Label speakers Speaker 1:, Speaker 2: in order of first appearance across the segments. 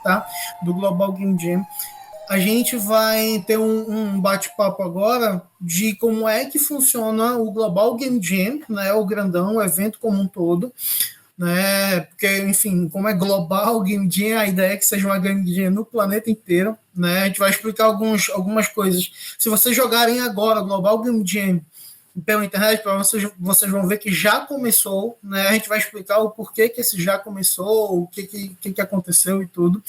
Speaker 1: Tá? Do Global Game Jam. A gente vai ter um bate-papo agora de como é que funciona o Global Game Jam, né, o grandão, o evento como um todo, né, porque, enfim, como é Global Game Jam, a ideia é que seja uma Game Jam no planeta inteiro, né, a gente vai explicar algumas coisas. Se vocês jogarem agora Global Game Jam pela internet, para vocês vão ver que já começou, né? A gente vai explicar o porquê que esse já começou, o que aconteceu e tudo.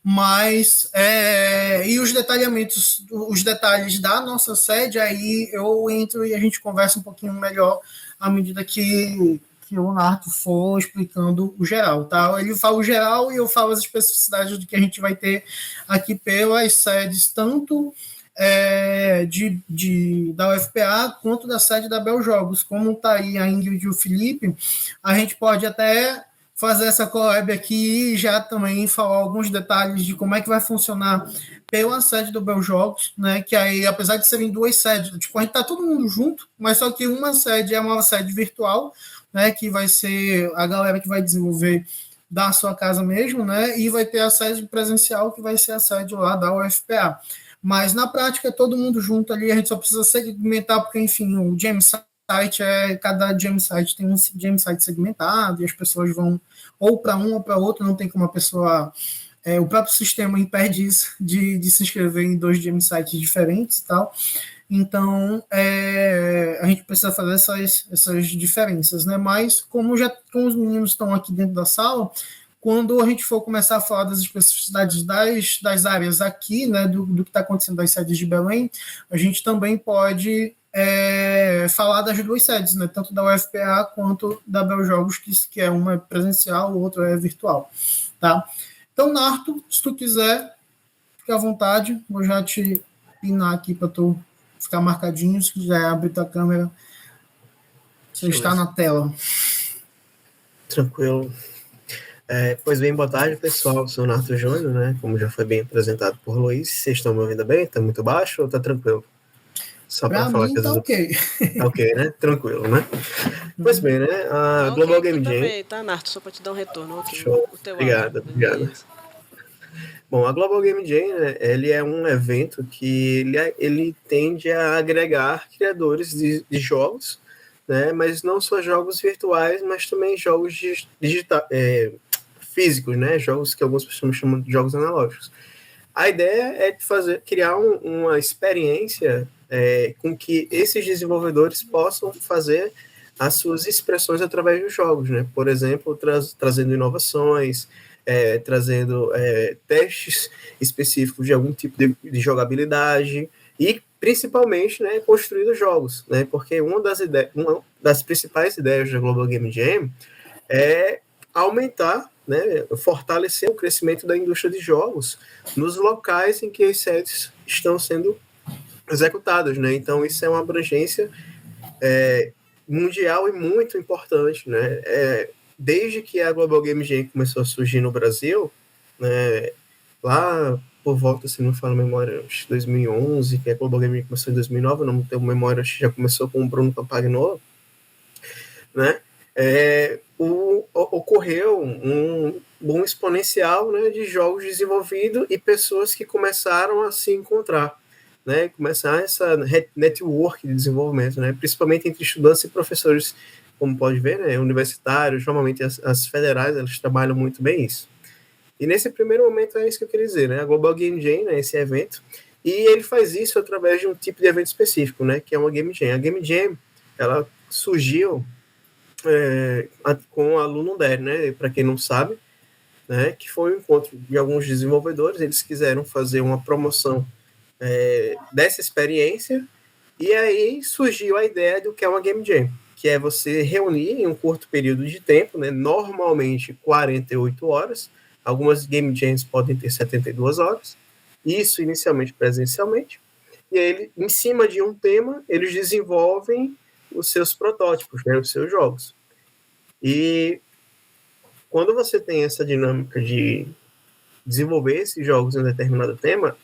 Speaker 1: Mas, e os detalhamentos, os detalhes da nossa sede, aí eu entro e a gente conversa um pouquinho melhor à medida que o Narto for explicando o geral, tá? Ele fala o geral e eu falo as especificidades do que a gente vai ter aqui pelas sedes, tanto da UFPA quanto da sede da Bel Jogos. Como está aí a Ingrid e o Felipe, a gente pode até fazer essa collab aqui e já também falar alguns detalhes de como é que vai funcionar pela sede do Bel Jogos, né? Que aí, apesar de serem duas sedes, tipo, a gente tá todo mundo junto, mas só que uma sede é uma sede virtual, né? Que vai ser a galera que vai desenvolver da sua casa mesmo, né? E vai ter a sede presencial, que vai ser a sede lá da UFPA. Mas na prática é todo mundo junto ali, a gente só precisa segmentar, porque, enfim, o Jam Site cada Jam Site tem um Jam Site segmentado, e as pessoas vão ou para um ou para outro, não tem como a pessoa. O próprio sistema impede isso de se inscrever em dois Jam Sites diferentes e tal. Então, a gente precisa fazer essas diferenças, né? Mas, como os meninos estão aqui dentro da sala, quando a gente for começar a falar das especificidades das áreas aqui, né, do que está acontecendo das sedes de Belém, a gente também pode falar das duas sedes, né, tanto da UFPA quanto da Bel Jogos, que é uma presencial, o outro é virtual. Tá? Então, Narto, se tu quiser, fica à vontade, vou já te pinar aqui para tu ficar marcadinho, se quiser abrir tua câmera, você está na tela.
Speaker 2: Tranquilo. Pois bem, boa tarde, pessoal. Eu sou o Narto Júnior, né? Como já foi bem apresentado por Luiz. Vocês estão me ouvindo bem? Está muito baixo ou está tranquilo? Só para falar que
Speaker 1: tá ok.
Speaker 2: Tá ok, né? Tranquilo, né? Pois bem, né? A Global Game Jam.
Speaker 3: Também, tá, Narto? Só para te dar um retorno. Okay.
Speaker 2: Show. Obrigado. Bom, a Global Game Jam, né, ele é um evento que ele tende a agregar criadores de jogos, né? Mas não só jogos virtuais, mas também jogos físicos, né? Jogos que algumas pessoas chamam de jogos analógicos. A ideia é de criar uma experiência com que esses desenvolvedores possam fazer as suas expressões através dos jogos, né? Por exemplo, trazendo inovações, trazendo testes específicos de algum tipo de jogabilidade e, principalmente, né, construindo jogos, né? Porque uma das principais ideias da Global Game Jam é aumentar, né, fortalecer o crescimento da indústria de jogos nos locais em que as sedes estão sendo executadas, né? Então, isso é uma abrangência mundial e muito importante, né? Desde que a Global Game Jam começou a surgir no Brasil, né, lá por volta, se não me falo a memória, 2011, que a Global Game Jam começou em 2009, não tenho memória, acho que já começou com o Bruno Campagnolo, né? Ocorreu um boom exponencial, né, de jogos desenvolvidos e pessoas que começaram a se encontrar, né, começar essa network de desenvolvimento, né, principalmente entre estudantes e professores, como pode ver, né, universitários, normalmente as federais, elas trabalham muito bem isso. E nesse primeiro momento é isso que eu queria dizer, né, a Global Game Jam, né, esse evento, e ele faz isso através de um tipo de evento específico, né, que é uma Game Jam. A Game Jam, ela surgiu com o aluno DER, né, para quem não sabe, né, que foi um encontro de alguns desenvolvedores, eles quiseram fazer uma promoção dessa experiência, e aí surgiu a ideia do que é uma Game Jam, que é você reunir em um curto período de tempo, né, normalmente 48 horas, Algumas game jams podem ter 72 horas, isso inicialmente presencialmente, e aí, em cima de um tema, eles desenvolvem os seus protótipos, né, os seus jogos. E quando você tem essa dinâmica de desenvolver esses jogos em um determinado tema,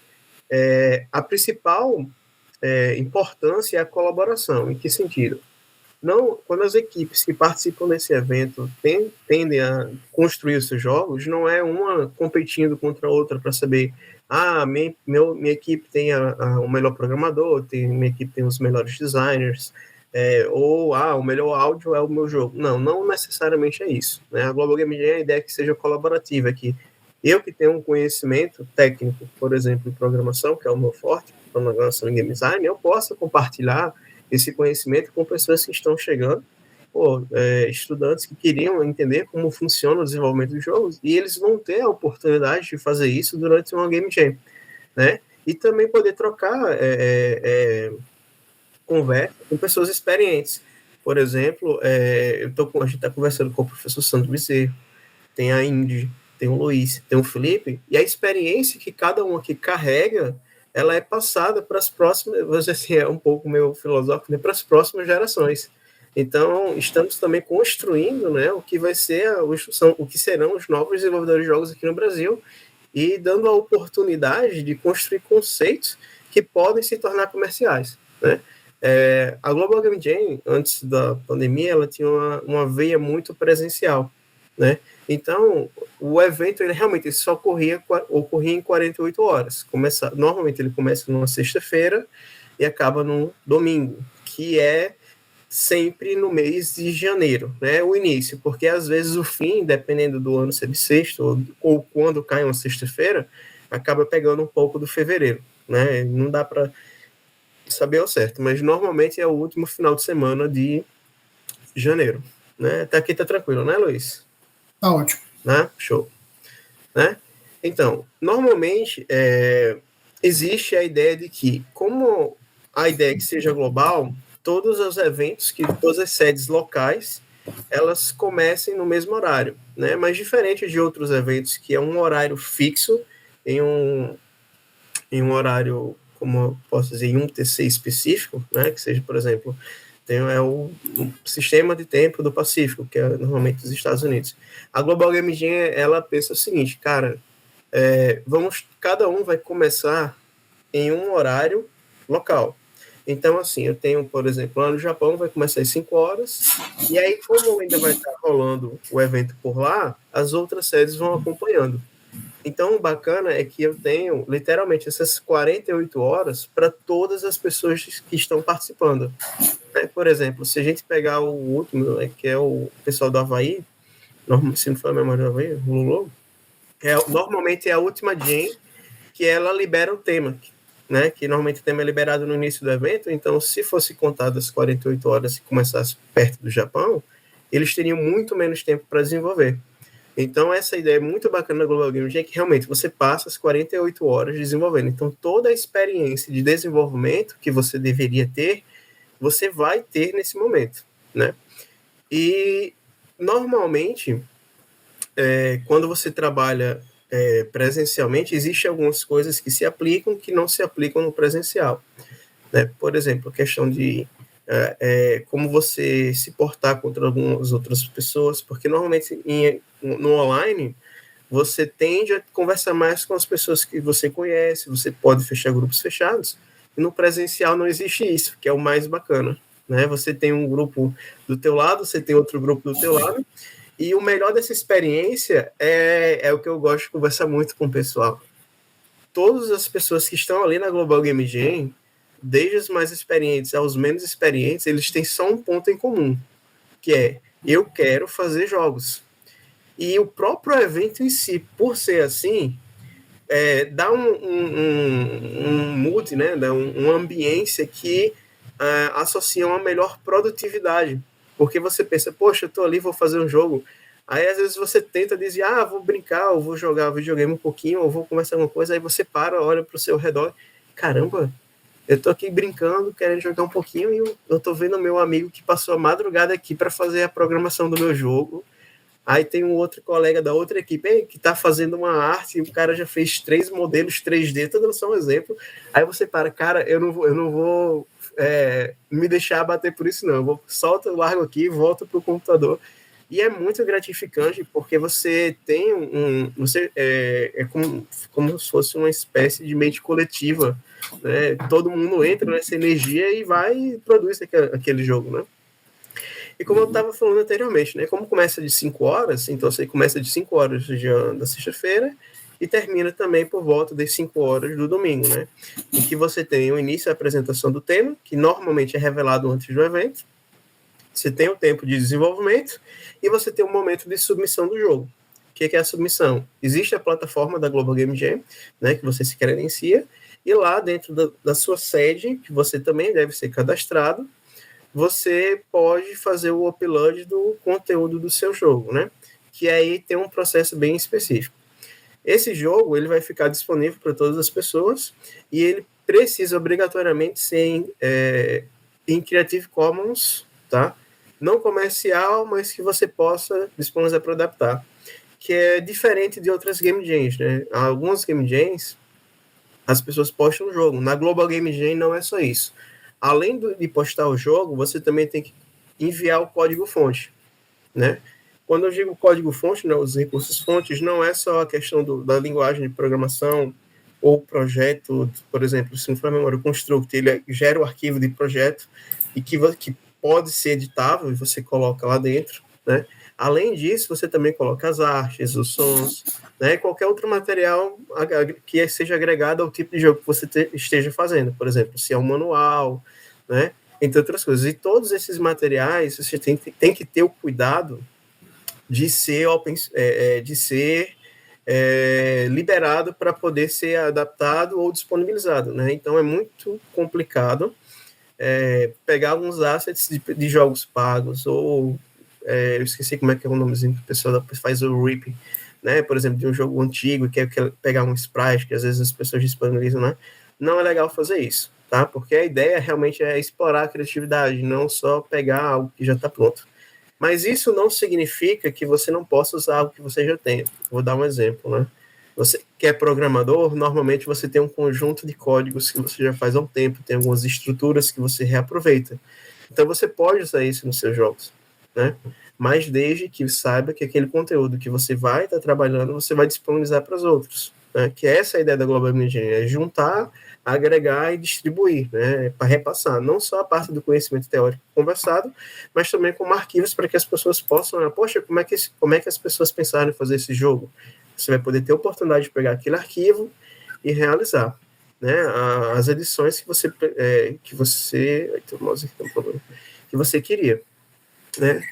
Speaker 2: a principal importância é a colaboração. Em que sentido? Não, quando as equipes que participam desse evento tendem a construir os seus jogos, não é uma competindo contra a outra para saber minha equipe tem o melhor programador, minha equipe tem os melhores designers, ou o melhor áudio é o meu jogo. Não necessariamente é isso. Né? A Global Game Jam, a ideia é que seja colaborativa, que eu que tenho um conhecimento técnico, por exemplo, em programação, que é o meu forte, programação e game design, eu possa compartilhar esse conhecimento com pessoas que estão chegando, estudantes que queriam entender como funciona o desenvolvimento dos jogos, e eles vão ter a oportunidade de fazer isso durante uma Game Jam, né? E também poder trocar conversa com pessoas experientes. Por exemplo, a gente está conversando com o professor Sandro Bezerro, tem a Indy, tem o Luiz, tem o Felipe, e a experiência que cada um aqui carrega, ela é passada para as próximas, vou dizer assim, é um pouco meio filosófico, né, para as próximas gerações. Então, estamos também construindo, né, o que vai ser o que serão os novos desenvolvedores de jogos aqui no Brasil, e dando a oportunidade de construir conceitos que podem se tornar comerciais, né? A Global Game Jam, antes da pandemia, ela tinha uma veia muito presencial, né? Então, o evento ele realmente só ocorria em 48 horas. Normalmente ele começa numa sexta-feira e acaba num domingo, que é sempre no mês de janeiro, né? O início, porque às vezes o fim, dependendo do ano, se é de sexta ou quando cai uma sexta-feira, acaba pegando um pouco do fevereiro, né? Não dá para saber ao certo, mas normalmente é o último final de semana de janeiro, né? Até aqui tá tranquilo, né, Luiz?
Speaker 1: Tá ótimo.
Speaker 2: Né? Show. Né? Então, normalmente existe a ideia de que, como a ideia é que seja global, todos os eventos, todas as sedes locais, elas comecem no mesmo horário, né? Mas diferente de outros eventos, que é um horário fixo, em um horário, como eu posso dizer, em um TC específico, né? Que seja, por exemplo, o sistema de tempo do Pacífico, que é normalmente dos Estados Unidos. A Global Game Jam, ela pensa o seguinte, cara, cada um vai começar em um horário local. Então, assim, eu tenho, por exemplo, lá no Japão vai começar às 5 horas, e aí, como ainda vai estar rolando o evento por lá, as outras sedes vão acompanhando. Então, o bacana é que eu tenho, literalmente, essas 48 horas para todas as pessoas que estão participando. Por exemplo, se a gente pegar o último, que é o pessoal do Havaí, se não for a memória do Havaí, o Lulu, normalmente é a última Jam que ela libera o tema, né? Que normalmente o tema é liberado no início do evento, então se fosse contado as 48 horas e começasse perto do Japão, eles teriam muito menos tempo para desenvolver. Então, essa ideia é muito bacana da Global Game Jam, que realmente você passa as 48 horas desenvolvendo. Então, toda a experiência de desenvolvimento que você deveria ter, você vai ter nesse momento, né? E, normalmente, quando você trabalha presencialmente, existem algumas coisas que se aplicam que não se aplicam no presencial, né? Por exemplo, a questão de como você se portar contra algumas outras pessoas, porque normalmente no online você tende a conversar mais com as pessoas que você conhece, você pode fechar grupos fechados, e no presencial não existe isso, que é o mais bacana, né? Você tem um grupo do teu lado, você tem outro grupo do teu lado, e o melhor dessa experiência é o que eu gosto de conversar muito com o pessoal. Todas as pessoas que estão ali na Global Game Jam, desde os mais experientes aos menos experientes, eles têm só um ponto em comum, que é, eu quero fazer jogos. E o próprio evento em si, por ser assim, dá um mood, né? Dá uma ambiência que associa uma melhor produtividade. Porque você pensa, poxa, eu tô ali, vou fazer um jogo. Aí, às vezes, você tenta dizer, vou brincar, ou vou jogar videogame um pouquinho, ou vou conversar alguma coisa, aí você olha para o seu redor, caramba, eu tô aqui brincando, querendo jogar um pouquinho, e eu tô vendo meu amigo que passou a madrugada aqui para fazer a programação do meu jogo, Aí tem um outro colega da outra equipe que está fazendo uma arte e o cara já fez 3 modelos 3D, estou dando só um exemplo. Aí você para, cara, eu não vou me deixar bater por isso, não. Eu solto, largo aqui e volto para o computador. E é muito gratificante porque você tem como se fosse uma espécie de mente coletiva, né? Todo mundo entra nessa energia e vai e produz aquele jogo, né? E como eu estava falando anteriormente, né? Como começa de 5 horas, então você começa de 5 horas da sexta-feira e termina também por volta das 5 horas do domingo, né? Em que você tem o início da apresentação do tema, que normalmente é revelado antes do evento. Você tem o tempo de desenvolvimento e você tem um momento de submissão do jogo. O que é a submissão? Existe a plataforma da Global Game Jam, né, que você se credencia, e lá dentro da sua sede, que você também deve ser cadastrado, você pode fazer o upload do conteúdo do seu jogo, né? Que aí tem um processo bem específico. Esse jogo ele vai ficar disponível para todas as pessoas e ele precisa obrigatoriamente ser em Creative Commons, tá? Não comercial, mas que você possa disponibilizar para adaptar, que é diferente de outras game jams, né? Algumas game jams as pessoas postam o jogo. Na Global Game Jam não é só isso. Além de postar o jogo, você também tem que enviar o código-fonte, né? Quando eu digo código-fonte, né, os recursos-fontes, não é só a questão da linguagem de programação ou projeto, por exemplo, se não for a memória, o Construct, ele gera o arquivo de projeto e que pode ser editável e você coloca lá dentro, né? Além disso, você também coloca as artes, os sons, né? Qualquer outro material que seja agregado ao tipo de jogo que você esteja fazendo. Por exemplo, se é um manual, né? Entre outras coisas. E todos esses materiais, você tem que ter o cuidado de ser liberado para poder ser adaptado ou disponibilizado, né? Então, é muito complicado pegar alguns assets de jogos pagos ou eu esqueci como é que é o nomezinho que o pessoal faz o RIP, né? Por exemplo, de um jogo antigo que quer pegar um sprite que às vezes as pessoas disponibilizam, né? Não é legal fazer isso, tá? Porque a ideia realmente é explorar a criatividade, não só pegar algo que já está pronto. Mas isso não significa que você não possa usar algo que você já tem. Vou dar um exemplo, né? Você que é programador, normalmente você tem um conjunto de códigos que você já faz há um tempo, tem algumas estruturas que você reaproveita. Então você pode usar isso nos seus jogos, né? Mas desde que saiba que aquele conteúdo que você vai estar trabalhando, você vai disponibilizar para os outros, né? Que essa é a ideia da Global Engineering, é juntar, agregar e distribuir, né? Para repassar, não só a parte do conhecimento teórico conversado, mas também como arquivos para que as pessoas possam, poxa, como é que as pessoas pensaram em fazer esse jogo? Você vai poder ter a oportunidade de pegar aquele arquivo e realizar, né? As edições que você queria, né?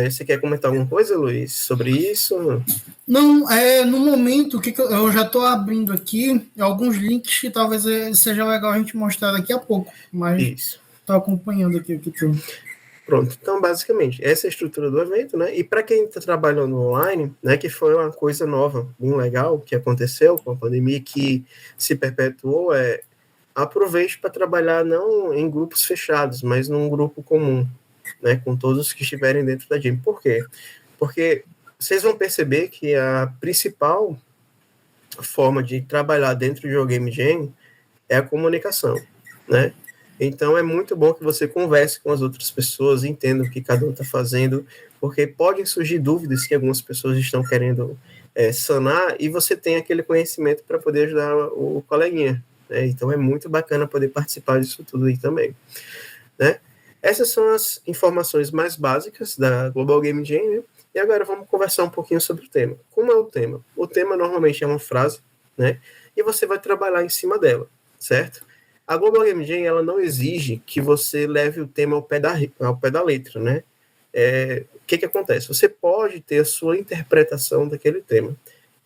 Speaker 2: Você quer comentar alguma coisa, Luiz, sobre isso?
Speaker 1: Não, no momento, eu já estou abrindo aqui alguns links que talvez seja legal a gente mostrar daqui a pouco, mas estou acompanhando aqui o que tu...
Speaker 2: Pronto, então basicamente, essa é a estrutura do evento, né? E para quem está trabalhando online, né, que foi uma coisa nova, bem legal, que aconteceu com a pandemia, que se perpetuou, aproveite para trabalhar não em grupos fechados, mas num grupo comum, né, com todos que estiverem dentro da Jam. Por quê? Porque vocês vão perceber que a principal forma de trabalhar dentro de um Game Jam é a comunicação, né? Então, é muito bom que você converse com as outras pessoas, entenda o que cada um está fazendo, porque podem surgir dúvidas que algumas pessoas estão querendo sanar, e você tem aquele conhecimento para poder ajudar o coleguinha, né? Então, é muito bacana poder participar disso tudo aí também, né? Essas são as informações mais básicas da Global Game Jam, né? E agora vamos conversar um pouquinho sobre o tema. Como é o tema? O tema normalmente é uma frase, né? E você vai trabalhar em cima dela, certo? A Global Game Jam, ela não exige que você leve o tema ao pé da letra, né? O que acontece? Você pode ter a sua interpretação daquele tema.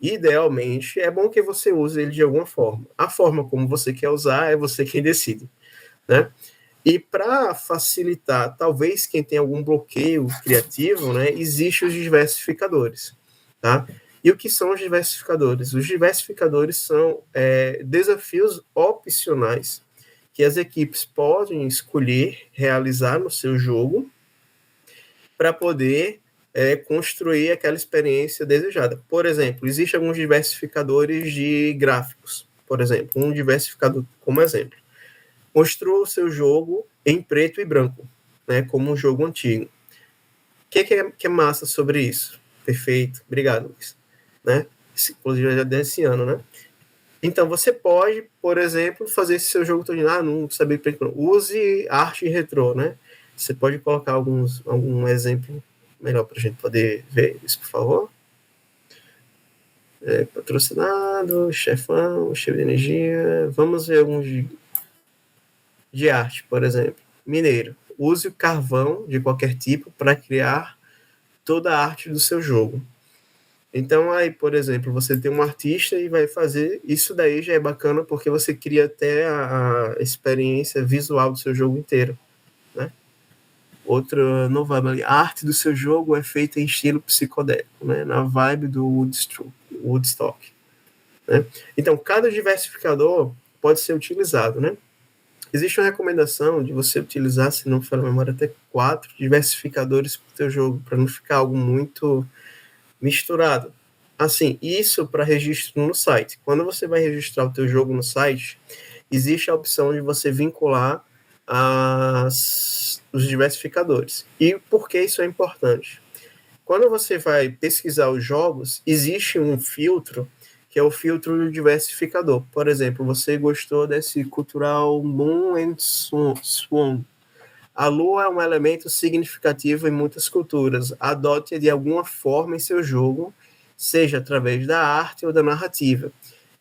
Speaker 2: Idealmente, é bom que você use ele de alguma forma. A forma como você quer usar é você quem decide, né? E para facilitar, talvez quem tem algum bloqueio criativo, né, existem os diversificadores, tá? E o que são os diversificadores? Os diversificadores são desafios opcionais que as equipes podem escolher realizar no seu jogo para poder construir aquela experiência desejada. Por exemplo, existem alguns diversificadores de gráficos. Por exemplo, um diversificador, como exemplo, construa o seu jogo em preto e branco, né, como um jogo antigo. O que é massa sobre isso? Perfeito, obrigado, Luiz. Né? Inclusive já desse ano, né? Então, você pode, por exemplo, fazer esse seu jogo todo, não saber preto e branco. Use arte retrô, né? Você pode colocar algum exemplo melhor para a gente poder ver isso, por favor? Patrocinado, chefão, chefe de energia. Vamos ver alguns de arte, por exemplo. Mineiro. Use o carvão de qualquer tipo para criar toda a arte do seu jogo. Então, aí, por exemplo, você tem um artista e vai fazer... Isso daí já é bacana porque você cria até a experiência visual do seu jogo inteiro, né? Outra nova, a arte do seu jogo é feita em estilo psicodélico, né? Na vibe do Woodstock. Né? Então, cada diversificador pode ser utilizado, né? Existe uma recomendação de você utilizar, se não me falha a memória, até 4 diversificadores para o seu jogo, para não ficar algo muito misturado. Assim, isso para registro no site. Quando você vai registrar o teu jogo no site, existe a opção de você vincular os diversificadores. E por que isso é importante? Quando você vai pesquisar os jogos, existe um filtro, que é o filtro do diversificador. Por exemplo, você gostou desse cultural Moon and Swan. A lua é um elemento significativo em muitas culturas. Adote-a de alguma forma em seu jogo, seja através da arte ou da narrativa.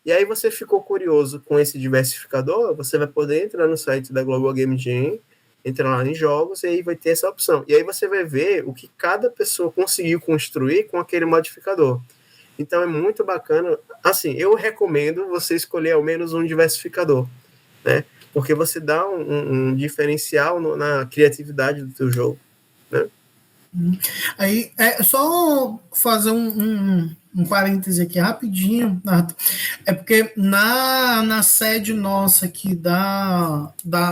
Speaker 2: E aí você ficou curioso com esse diversificador, você vai poder entrar no site da Global Game Jam, entrar lá em jogos, e aí vai ter essa opção. E aí você vai ver o que cada pessoa conseguiu construir com aquele modificador. Então é muito bacana. Assim, eu recomendo você escolher ao menos um diversificador, né? Porque você dá um diferencial na criatividade do teu jogo, né?
Speaker 1: Aí, só fazer um parêntese aqui rapidinho, Nato. É porque na sede nossa aqui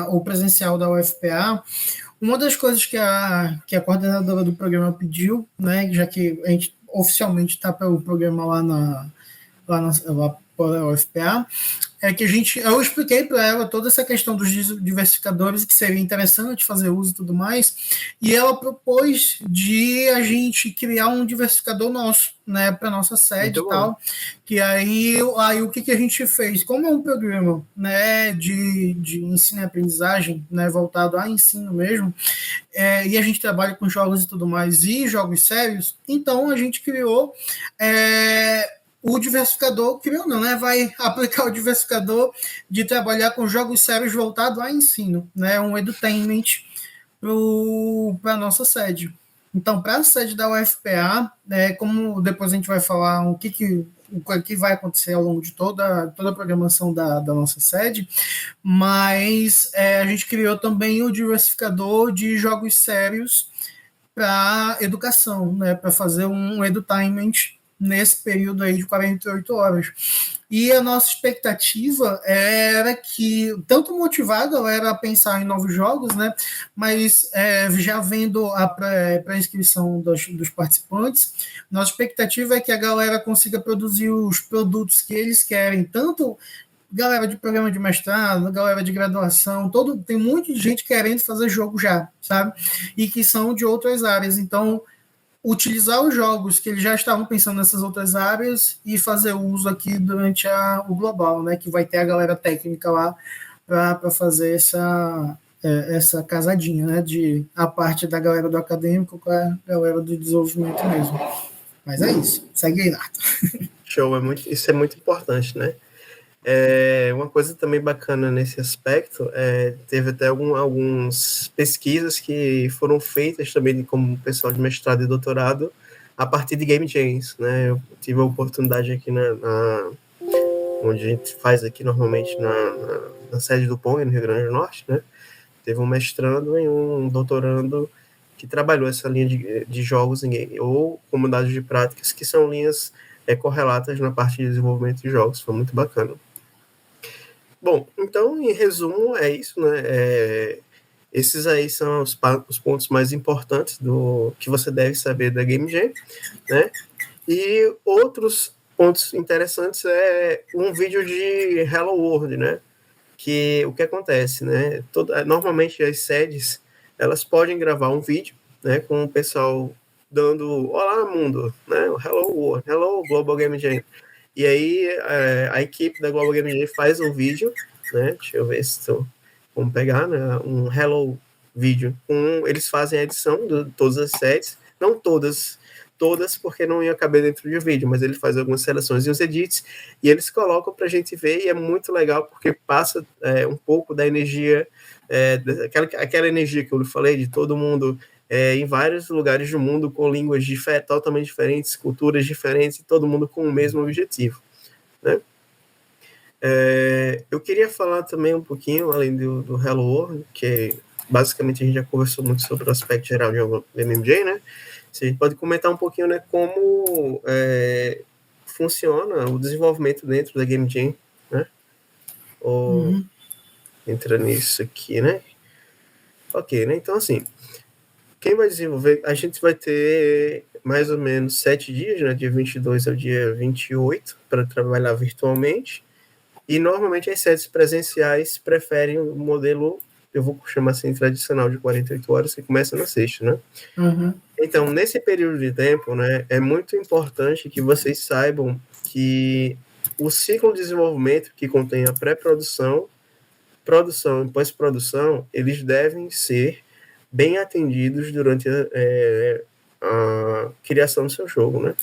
Speaker 1: o presencial da UFPA, uma das coisas que a coordenadora do programa pediu, né, já que a gente oficialmente está pelo programa lá para a UFPA, é que eu expliquei para ela toda essa questão dos diversificadores, que seria interessante fazer uso e tudo mais, e ela propôs de a gente criar um diversificador nosso, né, para nossa sede e tal, que aí o que a gente fez, como é um programa, né, de ensino e aprendizagem, né, voltado a ensino mesmo, e a gente trabalha com jogos e tudo mais, e jogos sérios, então a gente criou o diversificador, criou não, né? Vai aplicar o diversificador de trabalhar com jogos sérios voltados a ensino, né? Um edutainment para a nossa sede. Então, para a sede da UFPA, como depois a gente vai falar o que vai acontecer ao longo de toda a programação da nossa sede, mas a gente criou também o diversificador de jogos sérios para educação, né? Para fazer um edutainment nesse período aí de 48 horas. E a nossa expectativa era que, tanto motivar a galera a pensar em novos jogos, né, mas já vendo a pré-inscrição dos participantes, nossa expectativa é que a galera consiga produzir os produtos que eles querem, tanto galera de programa de mestrado, galera de graduação, tem muita gente querendo fazer jogo já, sabe? E que são de outras áreas. Então, utilizar os jogos que eles já estavam pensando nessas outras áreas e fazer uso aqui durante o global, né? Que vai ter a galera técnica lá para fazer essa casadinha, né? A parte da galera do acadêmico com a galera do desenvolvimento mesmo. Mas é isso. Segue aí, Nato.
Speaker 2: Show, isso é muito importante, né? Uma coisa também bacana nesse aspecto, teve até algumas pesquisas que foram feitas também como pessoal de mestrado e doutorado a partir de Game Jams, né? Eu tive a oportunidade aqui onde a gente faz aqui normalmente na sede do PONG, no Rio Grande do Norte, né? Teve um mestrando e um doutorando que trabalhou essa linha de jogos em game, ou comunidades de práticas, que são linhas correlatas na parte de desenvolvimento de jogos. Foi muito bacana. Bom, então, em resumo, é isso, né? Esses aí são os pontos mais importantes do que você deve saber da Game Jam, né? E outros pontos interessantes é um vídeo de Hello World, né? Que o que acontece, né? Normalmente as sedes elas podem gravar um vídeo, né? Com o pessoal dando Olá Mundo, né? Hello World, Hello Global Game Jam. E aí a equipe da Global Game Jam faz um vídeo, né? Deixa eu ver se estou... Vamos pegar, né? Um Hello vídeo. Eles fazem a edição de todas as sedes, não todas porque não ia caber dentro de um vídeo, mas ele faz algumas seleções e os edits, e eles colocam para a gente ver, e é muito legal, porque passa um pouco da energia, aquela energia que eu falei, de todo mundo em vários lugares do mundo, com línguas totalmente diferentes, culturas diferentes, e todo mundo com o mesmo objetivo, né? Eu queria falar também um pouquinho, além do Hello World, que basicamente a gente já conversou muito sobre o aspecto geral de MMJ, né? A gente pode comentar um pouquinho, né, como funciona o desenvolvimento dentro da Game Jam, né? Ou entra nisso aqui, né? Ok, né? Então, assim, quem vai desenvolver, a gente vai ter mais ou menos 7 dias, né? Dia 22 ao dia 28, para trabalhar virtualmente. E normalmente as sedes presenciais preferem o modelo, eu vou chamar assim, tradicional de 48 horas, que começa na sexta, né? Então, nesse período de tempo, né, é muito importante que vocês saibam que o ciclo de desenvolvimento que contém a pré-produção, produção e pós-produção, eles devem ser bem atendidos durante a criação do seu jogo, né?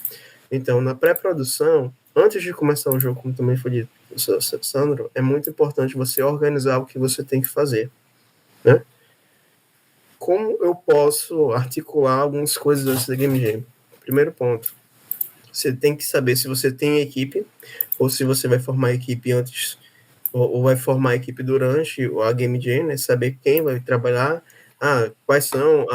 Speaker 2: Então, na pré-produção, antes de começar o jogo, como também foi dito pelo Sandro, é muito importante você organizar o que você tem que fazer, né? Como eu posso articular algumas coisas antes da Game Jam? Primeiro ponto, você tem que saber se você tem equipe, ou se você vai formar equipe antes, ou vai formar equipe durante a Game Jam, né? Saber quem vai trabalhar, quais são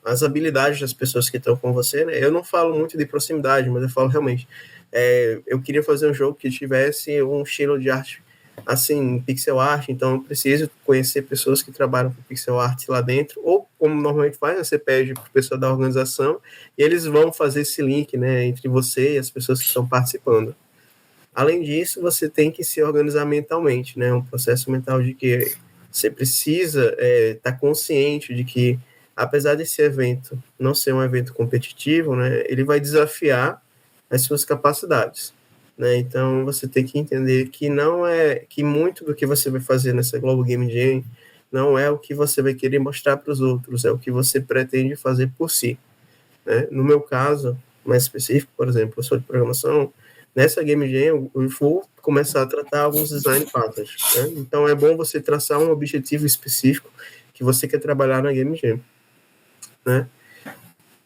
Speaker 2: as habilidades das pessoas que estão com você, né? Eu não falo muito de proximidade, mas eu falo realmente, eu queria fazer um jogo que tivesse um estilo de arte assim, pixel art, então eu preciso conhecer pessoas que trabalham com pixel art lá dentro, ou como normalmente faz, você pede para o pessoal da organização, e eles vão fazer esse link, né, entre você e as pessoas que estão participando. Além disso, você tem que se organizar mentalmente, né, um processo mental de que você precisa estar consciente de que, apesar desse evento não ser um evento competitivo, né, ele vai desafiar as suas capacidades. Né? Então, você tem que entender que não é que muito do que você vai fazer nessa Global Game Jam não é o que você vai querer mostrar para os outros, é o que você pretende fazer por si. Né? No meu caso, mais específico, por exemplo, eu sou de programação, nessa Game Jam eu vou começar a tratar alguns design patterns. Né? Então, é bom você traçar um objetivo específico que você quer trabalhar na Game Jam. Né?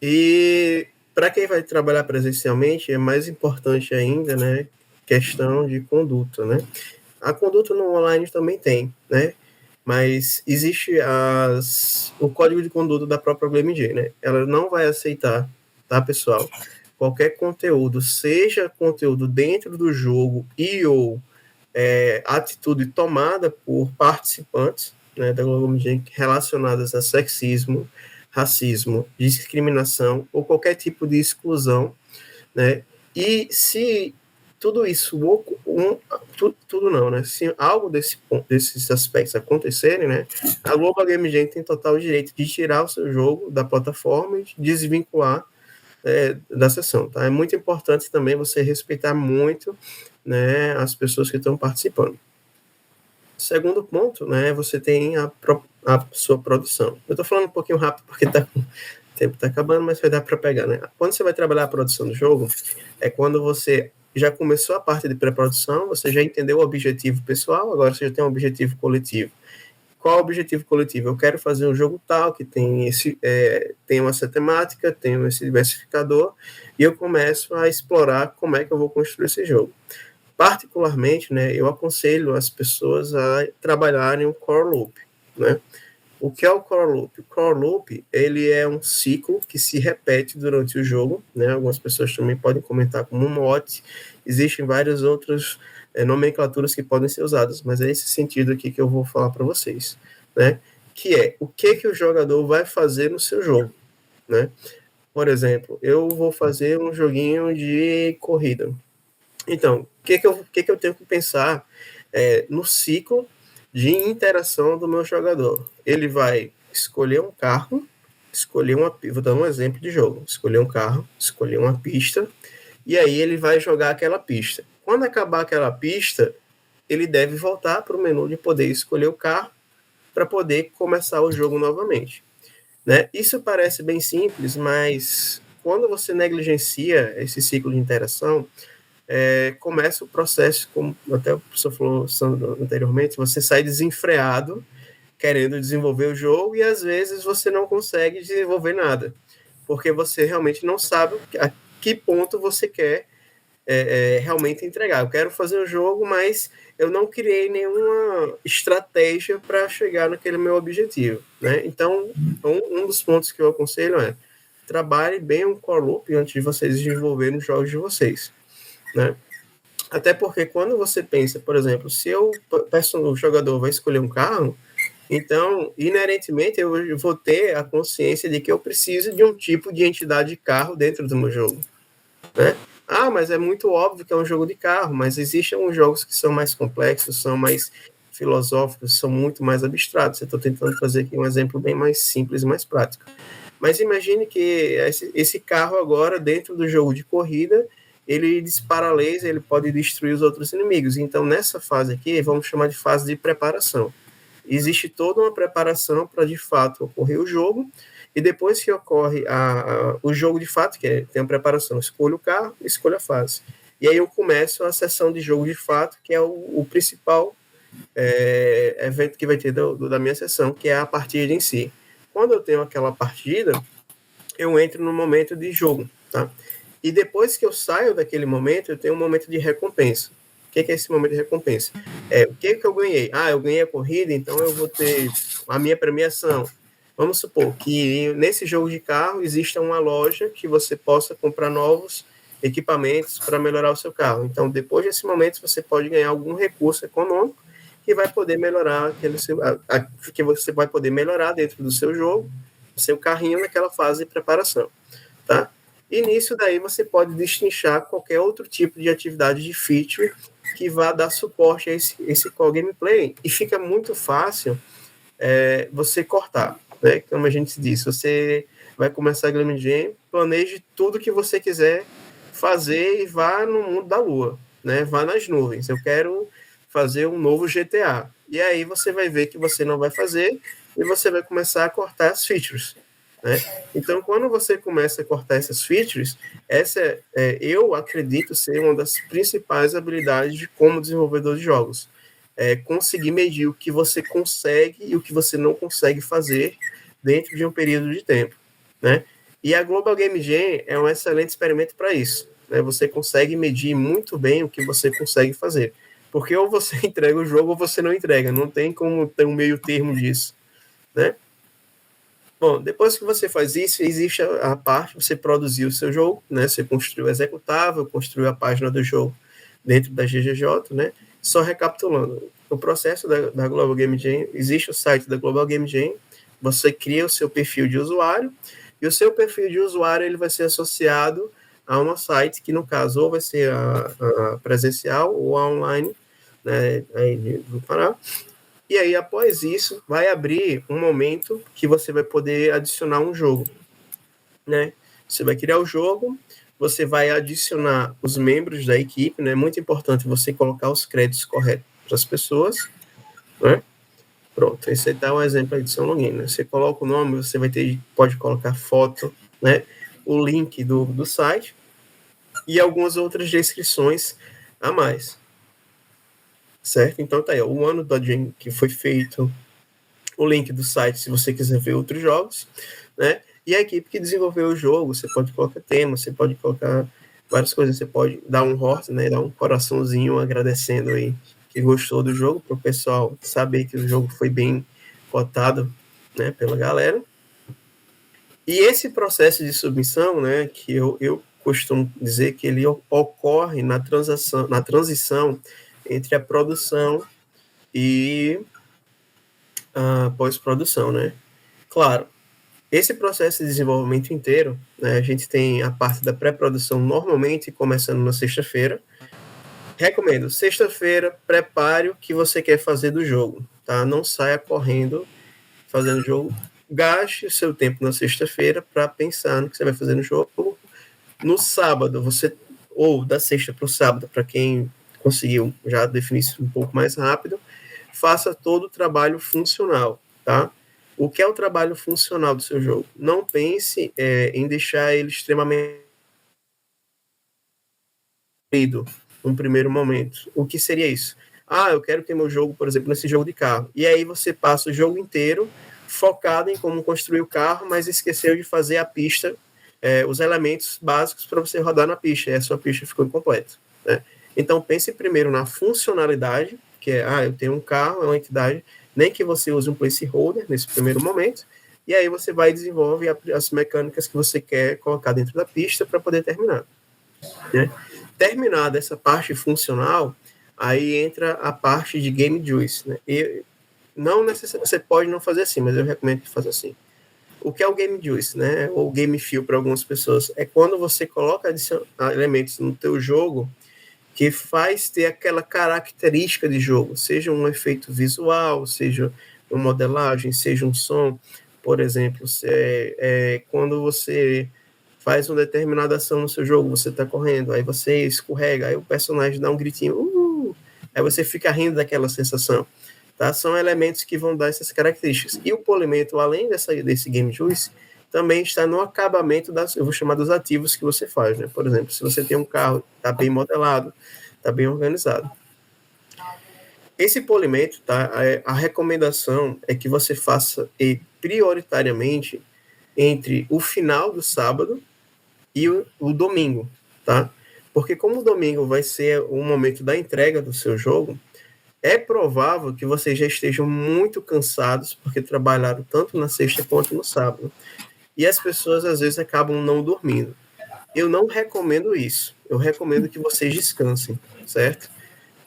Speaker 2: E para quem vai trabalhar presencialmente, é mais importante ainda, né, questão de conduta, né? A conduta no online também tem, né? Mas existe o código de conduta da própria BMG, né? Ela não vai aceitar, tá, pessoal? Qualquer conteúdo, seja conteúdo dentro do jogo e ou atitude tomada por participantes, né, da BMG relacionadas a sexismo, racismo, discriminação ou qualquer tipo de exclusão, né? E se tudo isso, tudo não, né? Se algo desses aspectos acontecerem, né? A Global Game Jam tem total direito de tirar o seu jogo da plataforma e desvincular da sessão, tá? É muito importante também você respeitar muito, né, as pessoas que estão participando. Segundo ponto, né, você tem a sua produção. Eu estou falando um pouquinho rápido porque o tempo está acabando, mas vai dar para pegar, né? Quando você vai trabalhar a produção do jogo, é quando você já começou a parte de pré-produção, você já entendeu o objetivo pessoal, agora você já tem um objetivo coletivo. Qual é o objetivo coletivo? Eu quero fazer um jogo tal, que tem essa temática, tem esse diversificador, e eu começo a explorar como é que eu vou construir esse jogo. Particularmente, né, eu aconselho as pessoas a trabalharem o Core Loop, né? O que é o Core Loop? O Core Loop, ele é um ciclo que se repete durante o jogo, né? Algumas pessoas também podem comentar como um mote, existem várias outras nomenclaturas que podem ser usadas, mas é esse sentido aqui que eu vou falar para vocês, né? que é o que o jogador vai fazer no seu jogo, né? Por exemplo, eu vou fazer um joguinho de corrida. Então, o que eu tenho que pensar no ciclo de interação do meu jogador? Ele vai escolher um carro, vou dar um exemplo de jogo, escolher um carro, escolher uma pista, e aí ele vai jogar aquela pista. Quando acabar aquela pista, ele deve voltar para o menu de poder escolher o carro para poder começar o jogo novamente, né? Isso parece bem simples, mas quando você negligencia esse ciclo de interação, começa o processo, como até o professor falou anteriormente, você sai desenfreado querendo desenvolver o jogo e às vezes você não consegue desenvolver nada, porque você realmente não sabe a que ponto você quer realmente entregar. Eu quero fazer o jogo, mas eu não criei nenhuma estratégia para chegar naquele meu objetivo, né? Então, um dos pontos que eu aconselho é trabalhe bem um core loop antes de vocês desenvolverem os jogos de vocês, né? Até porque quando você pensa, por exemplo, se o jogador vai escolher um carro, então, inerentemente, eu vou ter a consciência de que eu preciso de um tipo de entidade de carro dentro do meu jogo, né? Ah, mas é muito óbvio que é um jogo de carro, mas existem alguns jogos que são mais complexos, são mais filosóficos, são muito mais abstratos. Eu estou tentando fazer aqui um exemplo bem mais simples e mais prático. Mas imagine que esse carro agora, dentro do jogo de corrida, ele dispara laser, ele pode destruir os outros inimigos. Então, nessa fase aqui, vamos chamar de fase de preparação. Existe toda uma preparação para, de fato, ocorrer o jogo, e depois que ocorre o jogo de fato, que tem a preparação, escolho o carro, escolho a fase. E aí eu começo a sessão de jogo de fato, que é o principal evento que vai ter da minha sessão, que é a partida em si. Quando eu tenho aquela partida, eu entro no momento de jogo, tá? E depois que eu saio daquele momento, eu tenho um momento de recompensa. O que é esse momento de recompensa? O que eu ganhei? Eu ganhei a corrida, então eu vou ter a minha premiação. Vamos supor que nesse jogo de carro exista uma loja que você possa comprar novos equipamentos para melhorar o seu carro. Então, depois desse momento, você pode ganhar algum recurso econômico que vai poder melhorar que você vai poder melhorar dentro do seu jogo, o seu carrinho naquela fase de preparação, tá? E nisso daí você pode destrinchar qualquer outro tipo de atividade de feature que vá dar suporte a esse core gameplay. E fica muito fácil você cortar, né? Como a gente disse, você vai começar a Game Jam, planeje tudo que você quiser fazer e vá no mundo da lua, né? Vá nas nuvens. Eu quero fazer um novo GTA. E aí você vai ver que você não vai fazer e você vai começar a cortar as features, né? Então, quando você começa a cortar essas features, eu acredito ser uma das principais habilidades de como desenvolvedor de jogos. Conseguir medir o que você consegue e o que você não consegue fazer dentro de um período de tempo, né? E a Global Game Jam é um excelente experimento para isso, né? Você consegue medir muito bem o que você consegue fazer, porque ou você entrega o jogo ou você não entrega, não tem como ter um meio termo disso, né? Bom, depois que você faz isso, existe a parte de você produzir o seu jogo, né? Você construiu o executável, construiu a página do jogo dentro da GGJ, né? Só recapitulando, o processo da Global Game Jam, existe o site da Global Game Jam, você cria o seu perfil de usuário, e o seu perfil de usuário ele vai ser associado a um site que, no caso, ou vai ser a presencial ou a online, né, aí do Pará. E aí, após isso, vai abrir um momento que você vai poder adicionar um jogo, né? Você vai criar o jogo, você vai adicionar os membros da equipe, né? É muito importante você colocar os créditos corretos para as pessoas, né? Pronto, esse aí tá um exemplo aí de seu login, né? Você coloca o nome, você pode colocar foto, né? O link do site e algumas outras descrições a mais, certo? Então tá aí, o ano da Jam que foi feito, o link do site se você quiser ver outros jogos, né? E a equipe que desenvolveu o jogo, você pode colocar tema, você pode colocar várias coisas, você pode dar um heart, né? Dar um coraçãozinho agradecendo aí que gostou do jogo, para o pessoal saber que o jogo foi bem votado, né, pela galera. E esse processo de submissão, né, que eu costumo dizer que ele ocorre na transição entre a produção e a pós-produção, né? Claro, esse processo de desenvolvimento inteiro, né, a gente tem a parte da pré-produção normalmente começando na sexta-feira. Recomendo, sexta-feira, prepare o que você quer fazer do jogo, tá? Não saia correndo fazendo jogo. Gaste o seu tempo na sexta-feira para pensar no que você vai fazer no jogo. No sábado, ou da sexta para o sábado, para quem conseguiu já definir isso um pouco mais rápido, faça todo o trabalho funcional, tá? O que é o trabalho funcional do seu jogo? Não pense em deixar ele extremamente num primeiro momento. O que seria isso? Eu quero ter meu jogo, por exemplo, nesse jogo de carro. E aí você passa o jogo inteiro focado em como construir o carro, mas esqueceu de fazer a pista, os elementos básicos para você rodar na pista, e a sua pista ficou incompleta, né? Então pense primeiro na funcionalidade, que é, eu tenho um carro, é uma entidade, nem que você use um placeholder nesse primeiro momento, e aí você vai desenvolver as mecânicas que você quer colocar dentro da pista para poder terminar, né? Terminada essa parte funcional, aí entra a parte de game juice, né? E não necessariamente, você pode não fazer assim, mas eu recomendo que faça assim. O que é o game juice, né? Ou game fill para algumas pessoas, é quando você coloca elementos no teu jogo que faz ter aquela característica de jogo, seja um efeito visual, seja uma modelagem, seja um som. Por exemplo, quando você faz uma determinada ação no seu jogo, você está correndo, aí você escorrega, aí o personagem dá um gritinho, aí você fica rindo daquela sensação. Tá? São elementos que vão dar essas características. E o polimento, além desse game juice, também está no acabamento eu vou chamar dos ativos que você faz, né? Por exemplo, se você tem um carro, está bem modelado, está bem organizado. Esse polimento, tá? A recomendação é que você faça prioritariamente entre o final do sábado e o domingo, tá? Porque como o domingo vai ser o momento da entrega do seu jogo, é provável que vocês já estejam muito cansados porque trabalharam tanto na sexta quanto no sábado. E as pessoas às vezes acabam não dormindo. Eu não recomendo isso. Eu recomendo que vocês descansem, certo?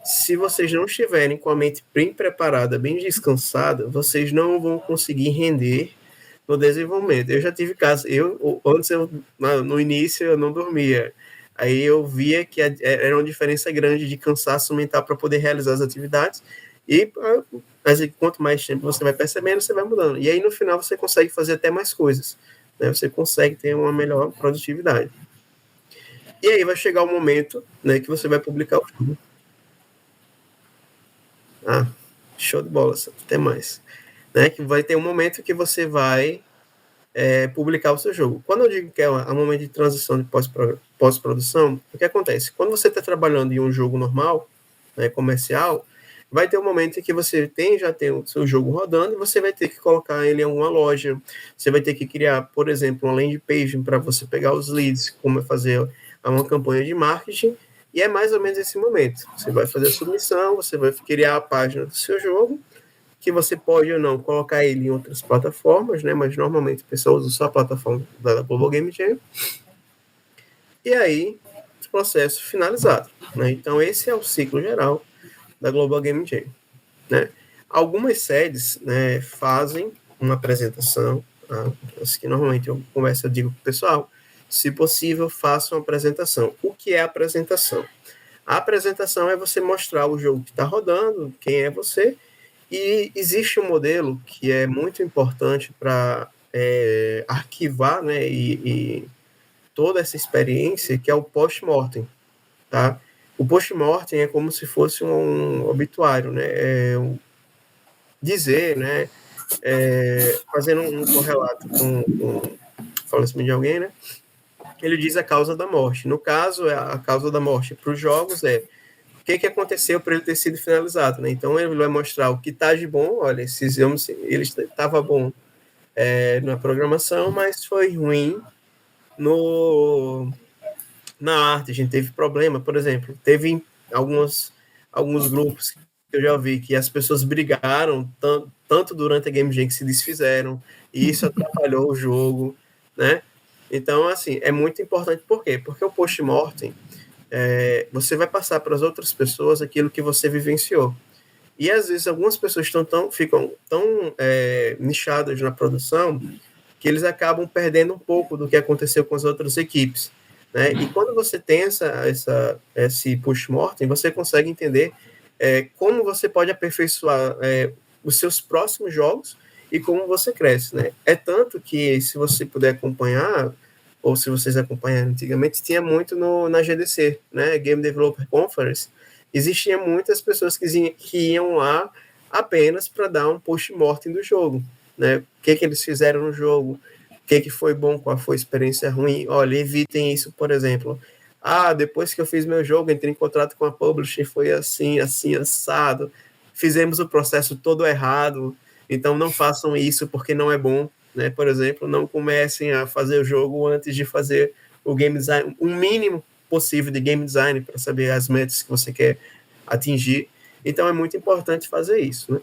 Speaker 2: Se vocês não estiverem com a mente bem preparada, bem descansada, vocês não vão conseguir render no desenvolvimento. Eu já tive casos, no início eu não dormia. Aí eu via que era uma diferença grande de cansaço mental para poder realizar as atividades. E quanto mais tempo você vai percebendo, você vai mudando. E aí no final você consegue fazer até mais coisas, né? Você consegue ter uma melhor produtividade. E aí vai chegar o momento, né, que você vai publicar o filme. Show de bola, até mais. Né, que vai ter um momento que você vai publicar o seu jogo. Quando eu digo que é um momento de transição de pós-produção, o que acontece? Quando você está trabalhando em um jogo normal, né, comercial, vai ter um momento em que você já tem o seu jogo rodando e você vai ter que colocar ele em alguma loja, você vai ter que criar, por exemplo, uma landing page para você pegar os leads, como fazer uma campanha de marketing, e é mais ou menos esse momento. Você vai fazer a submissão, você vai criar a página do seu jogo, que você pode ou não colocar ele em outras plataformas, né? Mas normalmente o pessoal usa só a plataforma da Global Game Jam. E aí, o processo finalizado, né? Então, esse é o ciclo geral da Global Game Jam, né? Algumas sedes, né, fazem uma apresentação, tá? Que normalmente eu digo para o pessoal, se possível, faça uma apresentação. O que é a apresentação? A apresentação é você mostrar o jogo que está rodando, quem é você. E existe um modelo que é muito importante para arquivar, né, e toda essa experiência, que é o post-mortem, tá? O post-mortem é como se fosse um obituário, né? Dizer, né, fazendo um correlato com o falecimento de alguém, né? Ele diz a causa da morte. No caso, a causa da morte para os jogos o que aconteceu para ele ter sido finalizado, né? Então ele vai mostrar o que está de bom. Olha, esses homens, ele estava bom na programação, mas foi ruim na arte. A gente teve problema, por exemplo, teve alguns grupos que eu já vi que as pessoas brigaram tanto durante a Game Jam que se desfizeram, e isso atrapalhou o jogo, né? Então, assim, é muito importante. Por quê? Porque o post-mortem, você vai passar para as outras pessoas aquilo que você vivenciou. E às vezes algumas pessoas ficam tão nichadas na produção que eles acabam perdendo um pouco do que aconteceu com as outras equipes, né? E quando você tem esse post-mortem, você consegue entender como você pode aperfeiçoar os seus próximos jogos e como você cresce, né? É tanto que, se você puder acompanhar, ou se vocês acompanharam antigamente, tinha muito na GDC, né? Game Developer Conference. Existiam muitas pessoas que iam lá apenas para dar um post-mortem do jogo, né? O que eles fizeram no jogo, o que foi bom, qual foi a experiência ruim. Olha, evitem isso, por exemplo. Depois que eu fiz meu jogo, entrei em contrato com a publisher, foi assim, assim, assado. Fizemos o processo todo errado, então não façam isso porque não é bom, né? Por exemplo, não comecem a fazer o jogo antes de fazer o game design, um mínimo possível de game design para saber as metas que você quer atingir. Então é muito importante fazer isso, né?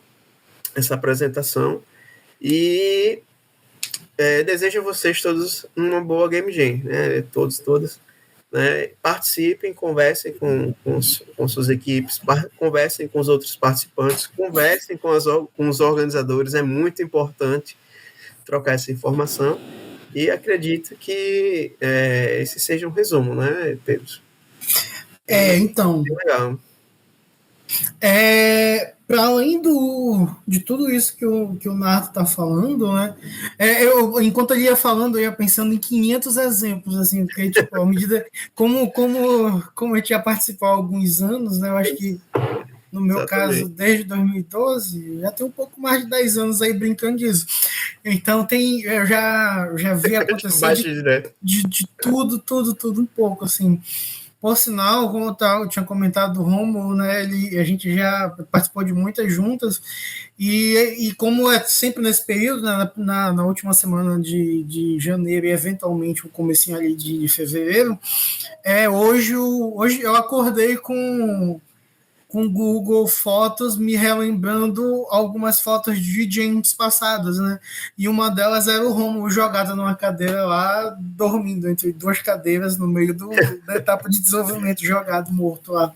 Speaker 2: Essa apresentação. E desejo a vocês todos uma boa Game Jam, né? Todas. Né? Participem, conversem com suas equipes, conversem com os outros participantes, conversem com os organizadores, é muito importante trocar essa informação, e acredito que esse seja um resumo, né, Pedro?
Speaker 1: Então,
Speaker 2: legal.
Speaker 1: Para além de tudo isso que o Narto está falando, né? Enquanto ele ia falando, eu ia pensando em 500 exemplos, assim, porque, tipo, à medida. Como eu tinha participado há alguns anos, né? Eu acho que, no meu
Speaker 2: Exatamente.
Speaker 1: caso, desde 2012, já tem um pouco mais de 10 anos aí brincando disso. Então, eu já vi acontecer de tudo um pouco, assim. Por sinal, como eu tinha comentado do Romulo, né, a gente já participou de muitas juntas, e como é sempre nesse período, né, na última semana de janeiro e eventualmente o comecinho ali de fevereiro, hoje eu acordei com Google Fotos me relembrando algumas fotos de James passadas, né? E uma delas era o Romulo jogado numa cadeira lá, dormindo entre duas cadeiras no meio da etapa de desenvolvimento, jogado morto lá.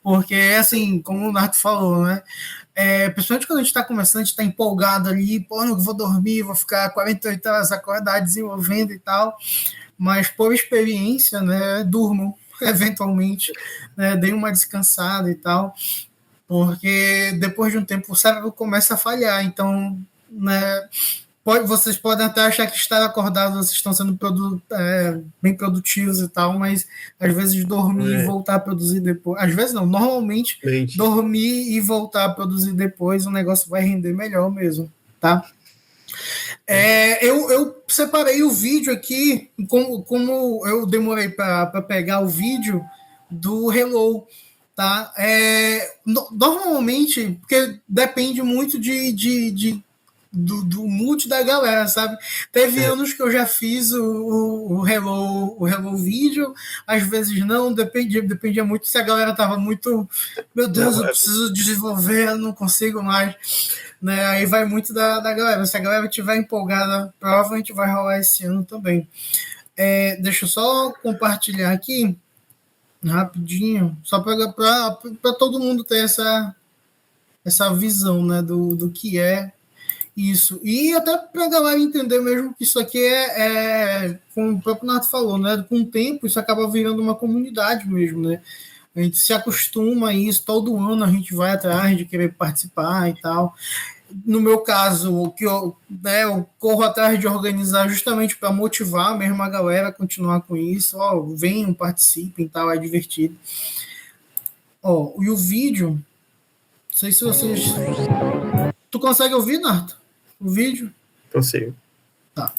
Speaker 1: Porque, assim, como o Narto falou, né? Principalmente quando a gente está começando, a gente está empolgado ali, pô, não vou dormir, vou ficar 48 horas acordado desenvolvendo e tal. Mas, por experiência, né, durmam eventualmente, né, dei uma descansada e tal, porque depois de um tempo o cérebro começa a falhar, então, né, vocês podem até achar que estar acordados, vocês estão sendo bem produtivos e tal, mas às vezes dormir e voltar a produzir depois, às vezes não, normalmente dormir e voltar a produzir depois, o negócio vai render melhor mesmo, tá? Eu separei o vídeo aqui, como eu demorei para pegar o vídeo do Hello, tá? Normalmente, porque depende muito do mood da galera, sabe? Teve anos que eu já fiz o Hello vídeo, às vezes não, dependia muito se a galera tava muito, meu Deus, eu preciso desenvolver, eu não consigo mais. Né? Aí vai muito da galera. Se a galera estiver empolgada, provavelmente vai rolar esse ano também. Deixa eu só compartilhar aqui rapidinho, só para todo mundo ter essa visão, né, do que é isso. E até para a galera entender mesmo que isso aqui como o próprio Nato falou, né, com o tempo isso acaba virando uma comunidade mesmo, né? A gente se acostuma a isso, todo ano a gente vai atrás de querer participar e tal. No meu caso, o que eu corro atrás de organizar justamente para motivar mesmo a galera a continuar com isso. Venham, participem, tal, é divertido. E o vídeo, não sei se vocês... Tu consegue ouvir, Narto? O vídeo?
Speaker 2: Consigo.
Speaker 1: Tá.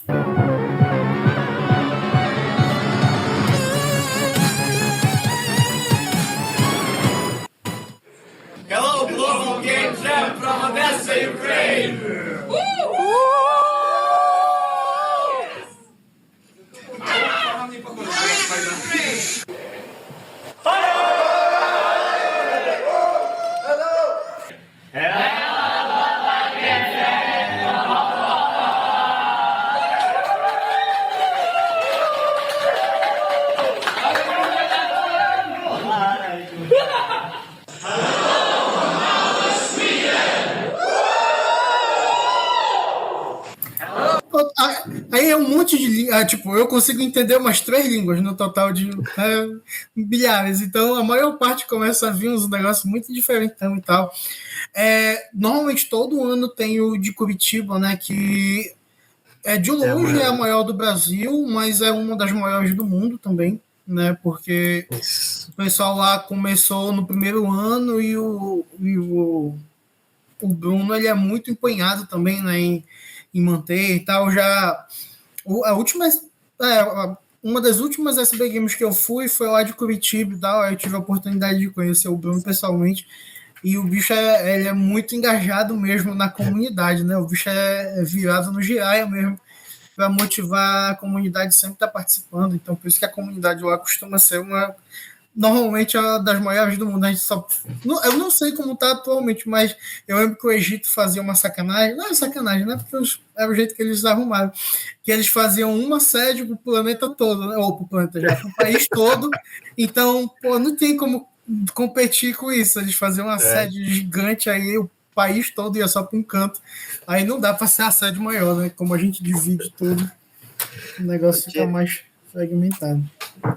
Speaker 4: Hello, Global Game Jam from Odessa, Ukraine!
Speaker 1: Aí é um monte de línguas, tipo, eu consigo entender umas 3 línguas no total de bilhares. Então, a maior parte começa a vir uns negócios muito diferentes e tal. Normalmente, todo ano tem o de Curitiba, né, que de longe é a maior do Brasil, mas é uma das maiores do mundo também, né, porque o pessoal lá começou no primeiro ano e o Bruno, ele é muito empenhado também, né, em manter e tal. Uma das últimas SB Games que eu fui foi lá de Curitiba e tal. Eu tive a oportunidade de conhecer o Bruno pessoalmente. E o bicho ele é muito engajado mesmo na comunidade, né? O bicho é virado no giraia mesmo, para motivar a comunidade sempre estar participando. Então, por isso que a comunidade lá costuma ser normalmente é uma das maiores do mundo. A gente eu não sei como está atualmente, mas eu lembro que o Egito fazia uma sacanagem. Não é sacanagem, né? Porque era o jeito que eles arrumaram. Que eles faziam uma sede para o planeta todo, né? Ou para o planeta já, para o país todo. Então, não tem como competir com isso. Eles faziam uma sede gigante, aí o país todo ia só para um canto. Aí não dá para ser a sede maior, né? Como a gente divide tudo, o negócio fica mais fragmentado.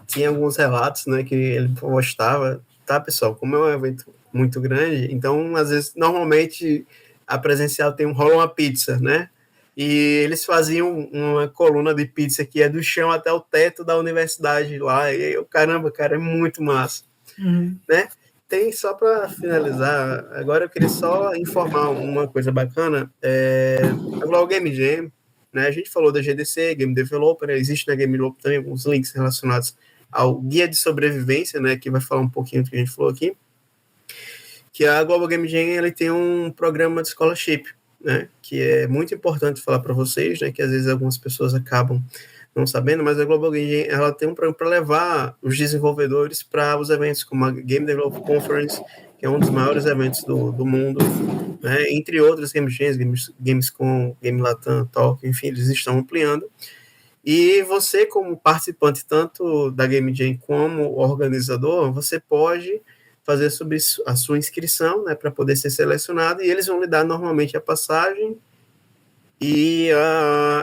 Speaker 2: Tinha alguns relatos, né, que ele postava, tá, pessoal, como é um evento muito grande, então, às vezes, normalmente, a presencial rola uma pizza, né, e eles faziam uma coluna de pizza que é do chão até o teto da universidade lá, e eu, caramba, cara, é muito massa, né. Tem, só para finalizar, agora eu queria só informar uma coisa bacana, a Global Game Jam, né, a gente falou da GDC, Game Developer, né, existe na Game Developer também alguns links relacionados ao guia de sobrevivência, né, que vai falar um pouquinho do que a gente falou aqui, que a Global Game Jam, ele tem um programa de scholarship, né, que é muito importante falar para vocês, né, que às vezes algumas pessoas acabam não sabendo, mas a Global Game Jam, ela tem um programa para levar os desenvolvedores para os eventos como a Game Developer Conference, que é um dos maiores eventos do mundo, né, entre outros Game Jams, Gamescom, Game Latam, Talk, enfim, eles estão ampliando. E você, como participante tanto da Game Jam como organizador, você pode fazer sobre a sua inscrição, né, para poder ser selecionado, e eles vão lhe dar normalmente a passagem e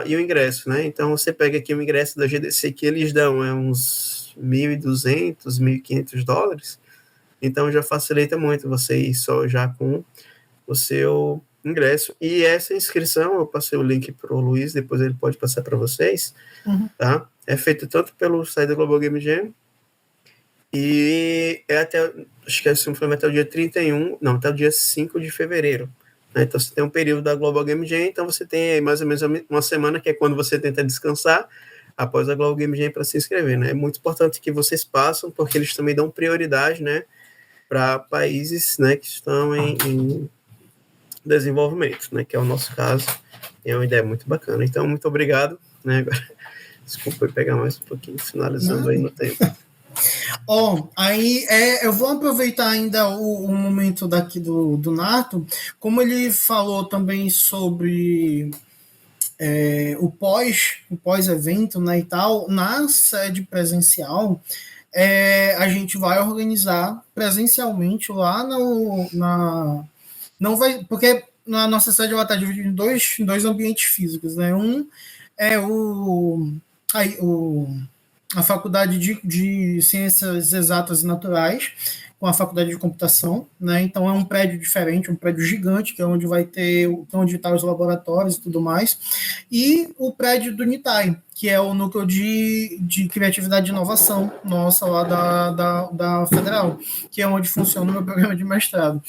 Speaker 2: o ingresso, né? Então você pega aqui o ingresso da GDC que eles dão, uns $1.200, $1.500, então já facilita muito você ir só já com o seu ingresso. E essa inscrição, eu passei o link para o Luiz, depois ele pode passar para vocês, tá? É feito tanto pelo site da Global Game Jam, e acho que até o dia 31, não, até o dia 5 de fevereiro. Né? Então você tem um período da Global Game Jam, então você tem aí mais ou menos uma semana, que é quando você tenta descansar após a Global Game Jam para se inscrever, né? É muito importante que vocês passem, porque eles também dão prioridade, né, para países, né, que estão em desenvolvimento, né, que é o nosso caso. É uma ideia muito bacana. Então, muito obrigado, né? Agora, desculpa eu pegar mais um pouquinho, finalizando aí no tempo.
Speaker 1: Aí eu vou aproveitar ainda o momento daqui do Nato, como ele falou também sobre o pós-evento, né, e tal, na sede presencial, a gente vai organizar presencialmente lá não vai, porque na nossa sede ela está dividida em dois ambientes físicos, né? Um é a Faculdade de Ciências Exatas e Naturais, com a Faculdade de Computação, né? Então é um prédio diferente, um prédio gigante, que é onde vai ter, onde estão os laboratórios e tudo mais, e o prédio do NITAI, que é o núcleo de criatividade e inovação nossa lá da Federal, que é onde funciona o meu programa de mestrado.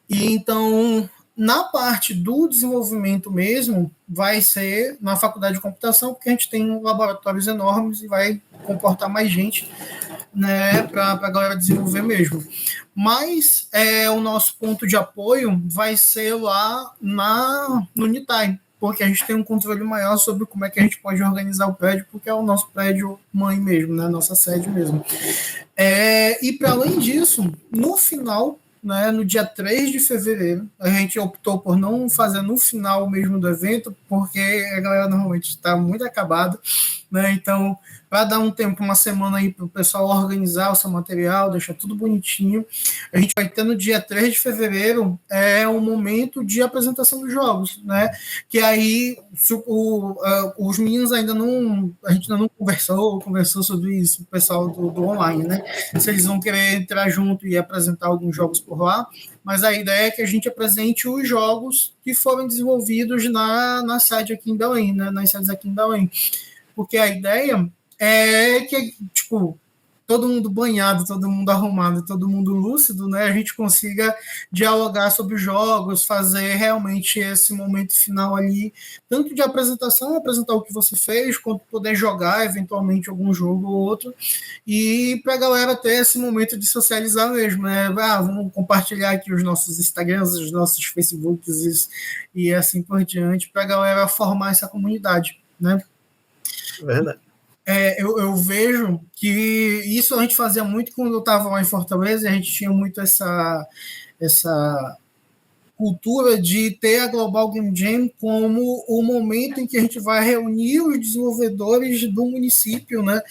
Speaker 1: E então, na parte do desenvolvimento mesmo, vai ser na Faculdade de Computação, porque a gente tem laboratórios enormes e vai comportar mais gente, né, para a galera desenvolver mesmo. Mas o nosso ponto de apoio vai ser lá no NITAI, porque a gente tem um controle maior sobre como é que a gente pode organizar o prédio, porque é o nosso prédio mãe mesmo, né, nossa sede mesmo. E para além disso, no final, né, no dia 3 de fevereiro, a gente optou por não fazer no final mesmo do evento, porque a galera normalmente está muito acabada, né, então, para dar um tempo, uma semana aí para o pessoal organizar o seu material, deixar tudo bonitinho. A gente vai ter no dia 3 de fevereiro um momento de apresentação dos jogos, né? Que aí os meninos a gente ainda não conversou sobre isso, o pessoal do online, né? Se eles vão querer entrar junto e apresentar alguns jogos por lá, mas a ideia é que a gente apresente os jogos que foram desenvolvidos na sede aqui em Belém, né? Nas sedes aqui em Belém. Porque a ideia é que, tipo, todo mundo banhado, todo mundo arrumado, todo mundo lúcido, né? A gente consiga dialogar sobre os jogos, fazer realmente esse momento final ali, tanto de apresentação, apresentar o que você fez, quanto poder jogar eventualmente algum jogo ou outro, e para a galera ter esse momento de socializar mesmo, né? Vamos compartilhar aqui os nossos Instagrams, os nossos Facebooks e assim por diante, para a galera formar essa comunidade, né?
Speaker 2: Verdade.
Speaker 1: Eu vejo que isso a gente fazia muito quando eu estava lá em Fortaleza, e a gente tinha muito essa cultura de ter a Global Game Jam como o momento em que a gente vai reunir os desenvolvedores do município, né?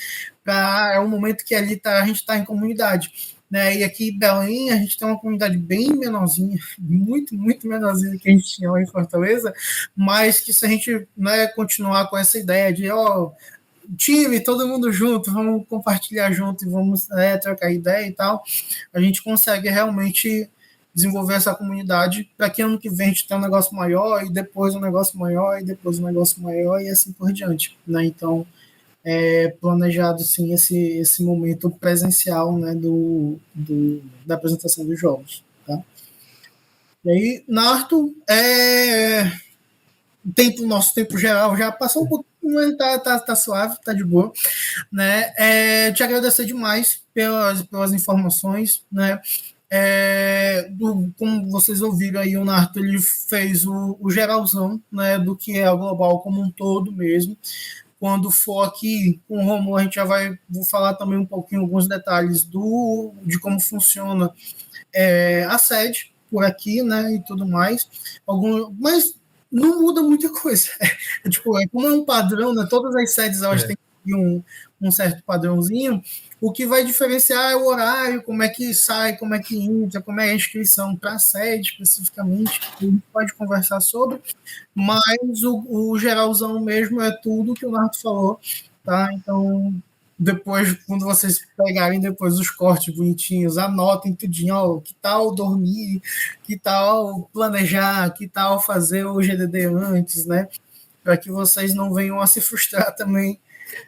Speaker 1: É um momento que ali a gente está em comunidade. Né? E aqui em Belém a gente tem uma comunidade bem menorzinha, muito, muito menorzinha que a gente tinha lá em Fortaleza, mas que se a gente, né, continuar com essa ideia de time, todo mundo junto, vamos compartilhar junto e vamos trocar ideia e tal, a gente consegue realmente desenvolver essa comunidade para que ano que vem a gente tenha um negócio maior, e depois um negócio maior, e depois um negócio maior, e assim por diante. Né? Então, planejado sim esse momento presencial, né, da apresentação dos jogos. Tá? E aí, Narto, nosso tempo geral já passou um pouquinho, mas tá suave, tá de boa, né? Te agradecer demais pelas informações, né? Como vocês ouviram aí, o Narto ele fez o geralzão, né, do que é a Global como um todo mesmo. Quando for aqui com o Romulo, a gente já vou falar também um pouquinho, alguns detalhes de como funciona a sede por aqui, né, e tudo mais. Mas não muda muita coisa. Como é um padrão, né, todas as sedes elas têm um certo padrãozinho. O que vai diferenciar é o horário, como é que sai, como é que entra, como é a inscrição para a sede especificamente, que a gente pode conversar sobre, mas o geralzão mesmo é tudo que o Nardo falou, tá? Então, depois, quando vocês pegarem depois os cortes bonitinhos, anotem tudinho, que tal dormir, que tal planejar, que tal fazer o GDD antes, né? Para que vocês não venham a se frustrar também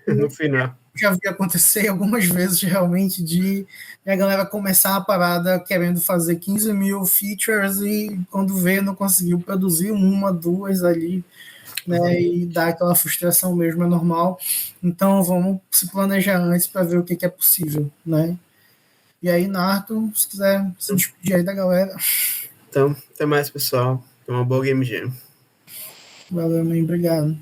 Speaker 2: no final.
Speaker 1: Já vi acontecer algumas vezes realmente de a galera começar a parada querendo fazer 15 mil features e quando vê não conseguiu produzir uma, duas ali, né, e dá aquela frustração mesmo, é normal. Então vamos se planejar antes para ver o que é possível, né? E aí, Narto, se quiser se despedir aí da galera.
Speaker 2: Então, até mais, pessoal. Uma boa Game Jam.
Speaker 1: Valeu, obrigado.